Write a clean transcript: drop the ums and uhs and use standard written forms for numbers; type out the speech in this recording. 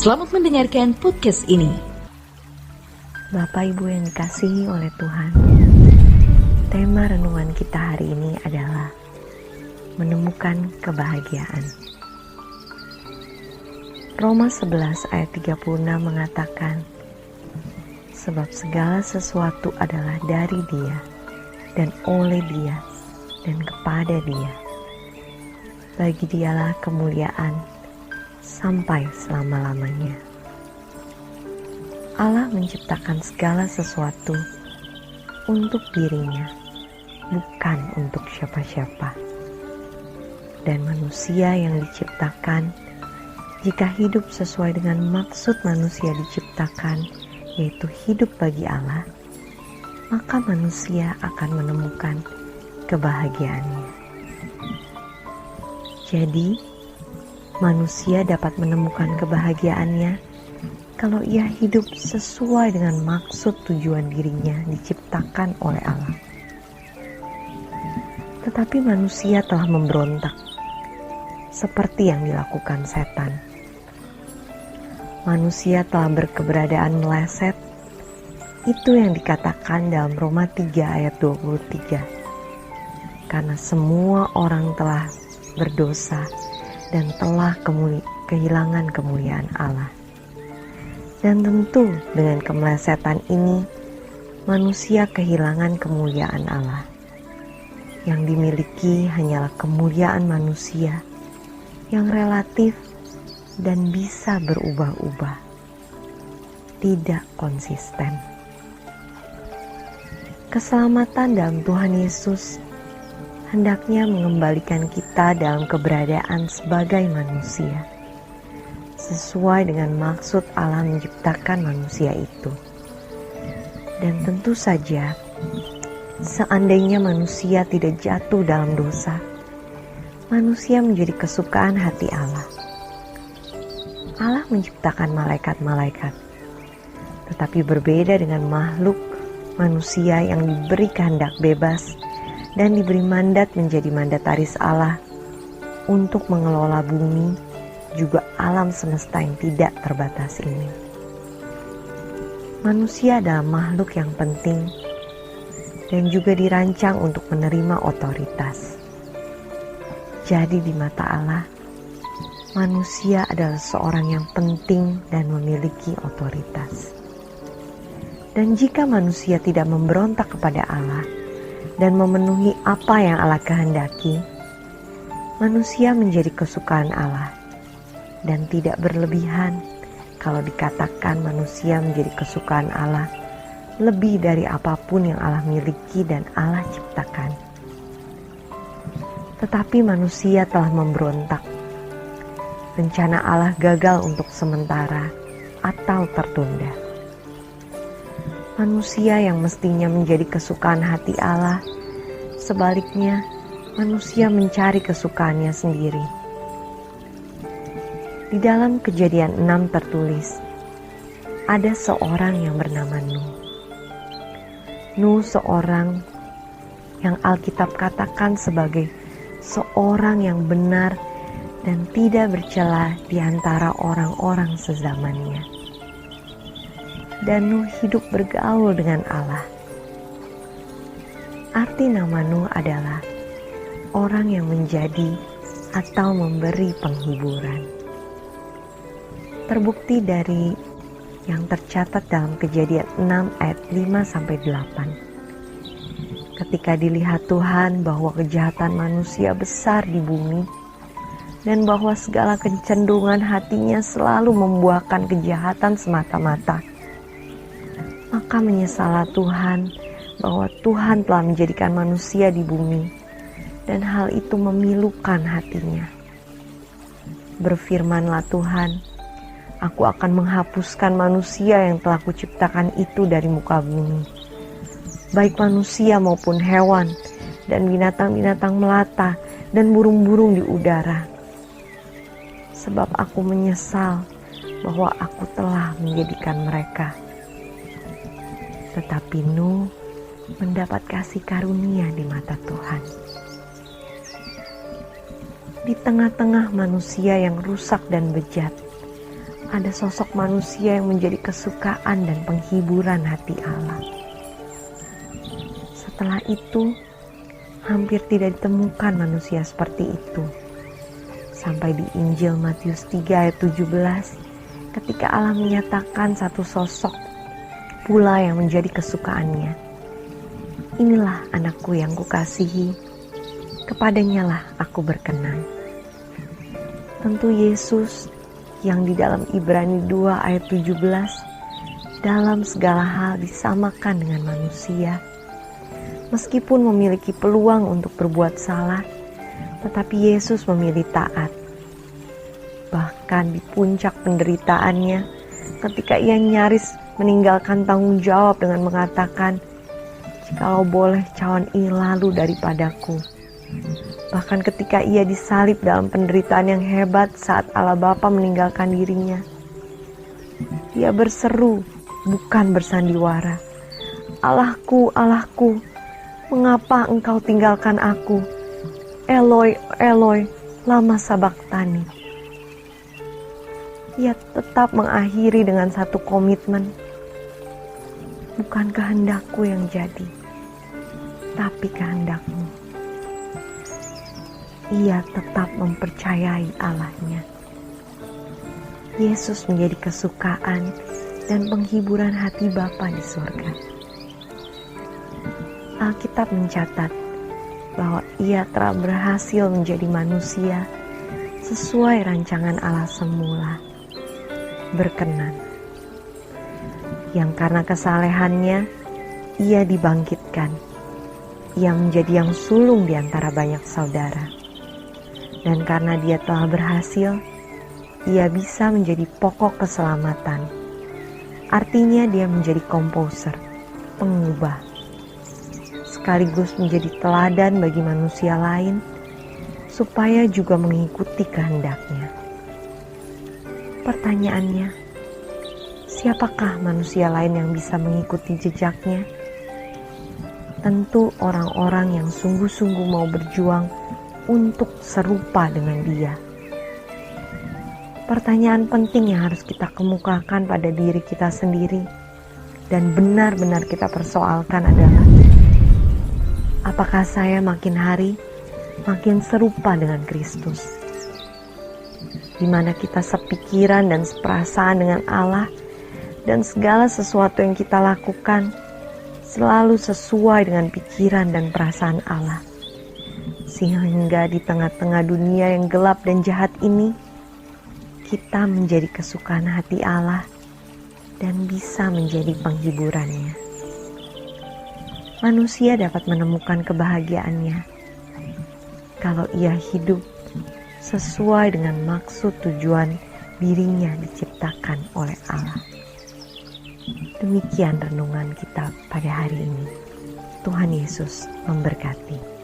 Selamat mendengarkan podcast ini. Bapak Ibu yang dikasihi oleh Tuhan, tema renungan kita hari ini adalah menemukan kebahagiaan. Roma 11 ayat 36 mengatakan, sebab segala sesuatu adalah dari Dia, dan oleh Dia, dan kepada Dia. Bagi Dialah kemuliaan sampai selama-lamanya. Allah menciptakan segala sesuatu untuk dirinya, bukan untuk siapa-siapa. Dan manusia yang diciptakan, jika hidup sesuai dengan maksud manusia diciptakan, yaitu hidup bagi Allah, maka manusia akan menemukan kebahagiaannya. Jadi, manusia dapat menemukan kebahagiaannya kalau ia hidup sesuai dengan maksud tujuan dirinya diciptakan oleh Allah. Tetapi manusia telah memberontak, seperti yang dilakukan setan. Manusia telah berkeberadaan meleset, itu yang dikatakan dalam Roma 3 ayat 23. Karena semua orang telah berdosa dan telah kehilangan kemuliaan Allah. Dan tentu dengan kemelesetan ini, manusia kehilangan kemuliaan Allah. Yang dimiliki hanyalah kemuliaan manusia yang relatif dan bisa berubah-ubah, tidak konsisten. Keselamatan dalam Tuhan Yesus hendaknya mengembalikan kita dalam keberadaan sebagai manusia, sesuai dengan maksud Allah menciptakan manusia itu. Dan tentu saja, seandainya manusia tidak jatuh dalam dosa, manusia menjadi kesukaan hati Allah. Allah menciptakan malaikat-malaikat, tetapi berbeda dengan makhluk manusia yang diberi kehendak bebas dan diberi mandat menjadi mandataris Allah untuk mengelola bumi, juga alam semesta yang tidak terbatas ini. Manusia adalah makhluk yang penting dan juga dirancang untuk menerima otoritas. Jadi di mata Allah, manusia adalah seorang yang penting dan memiliki otoritas. Dan jika manusia tidak memberontak kepada Allah dan memenuhi apa yang Allah kehendaki, manusia menjadi kesukaan Allah, dan tidak berlebihan kalau dikatakan manusia menjadi kesukaan Allah lebih dari apapun yang Allah miliki dan Allah ciptakan. Tetapi manusia telah memberontak. Rencana Allah gagal untuk sementara atau tertunda. Manusia yang mestinya menjadi kesukaan hati Allah, sebaliknya manusia mencari kesukaannya sendiri. Di dalam Kejadian 6 tertulis, ada seorang yang bernama Nuh. Nuh seorang yang Alkitab katakan sebagai seorang yang benar dan tidak bercela di antara orang-orang sezamannya. Dan Nuh hidup bergaul dengan Allah. Arti nama Nuh adalah orang yang menjadi atau memberi penghiburan. Terbukti dari yang tercatat dalam Kejadian 6 ayat 5-8. Ketika dilihat Tuhan bahwa kejahatan manusia besar di bumi, dan bahwa segala kecenderungan hatinya selalu membuahkan kejahatan semata-mata, maka menyesallah Tuhan bahwa Tuhan telah menjadikan manusia di bumi, dan hal itu memilukan hatinya. Berfirmanlah Tuhan, aku akan menghapuskan manusia yang telah kuciptakan itu dari muka bumi, baik manusia maupun hewan, dan binatang-binatang melata, dan burung-burung di udara. Sebab aku menyesal bahwa aku telah menjadikan mereka. Tetapi Nuh mendapat kasih karunia di mata Tuhan. Di tengah-tengah manusia yang rusak dan bejat, ada sosok manusia yang menjadi kesukaan dan penghiburan hati Allah. Setelah itu, hampir tidak ditemukan manusia seperti itu. Sampai di Injil Matius 3 ayat 17, ketika Allah menyatakan satu sosok pula yang menjadi kesukaannya. Inilah anakku yang kukasihi, kepadanya lah aku berkenan. Tentu Yesus yang di dalam Ibrani 2 ayat 17 dalam segala hal disamakan dengan manusia. Meskipun memiliki peluang untuk berbuat salah, tetapi Yesus memilih taat. Bahkan di puncak penderitaannya, ketika ia nyaris meninggalkan tanggung jawab dengan mengatakan, "Jikalau boleh cawan ini lalu daripadaku." Bahkan ketika ia disalib dalam penderitaan yang hebat saat Allah Bapa meninggalkan dirinya, ia berseru, bukan bersandiwara, "Allahku, Allahku, mengapa engkau tinggalkan aku? Eloi, Eloi, lama sabachthani." Ia tetap mengakhiri dengan satu komitmen, "Bukan kehendakku yang jadi, tapi kehendakmu." Ia tetap mempercayai Allahnya. Yesus menjadi kesukaan dan penghiburan hati Bapa di surga. Alkitab mencatat bahwa ia telah berhasil menjadi manusia sesuai rancangan Allah semula, berkenan. Yang karena kesalehannya, ia dibangkitkan. Ia menjadi yang sulung di antara banyak saudara. Dan karena dia telah berhasil, ia bisa menjadi pokok keselamatan. Artinya dia menjadi komposer, pengubah, sekaligus menjadi teladan bagi manusia lain, supaya juga mengikuti kehendaknya. Pertanyaannya, siapakah manusia lain yang bisa mengikuti jejaknya? Tentu orang-orang yang sungguh-sungguh mau berjuang untuk serupa dengan dia. Pertanyaan penting yang harus kita kemukakan pada diri kita sendiri dan benar-benar kita persoalkan adalah, apakah saya makin hari makin serupa dengan Kristus? Di mana kita sepikiran dan seperasaan dengan Allah, dan segala sesuatu yang kita lakukan selalu sesuai dengan pikiran dan perasaan Allah. Sehingga di tengah-tengah dunia yang gelap dan jahat ini, kita menjadi kesukaan hati Allah dan bisa menjadi penghiburannya. Manusia dapat menemukan kebahagiaannya kalau ia hidup sesuai dengan maksud tujuan dirinya diciptakan oleh Allah. Demikian renungan kita pada hari ini. Tuhan Yesus memberkati.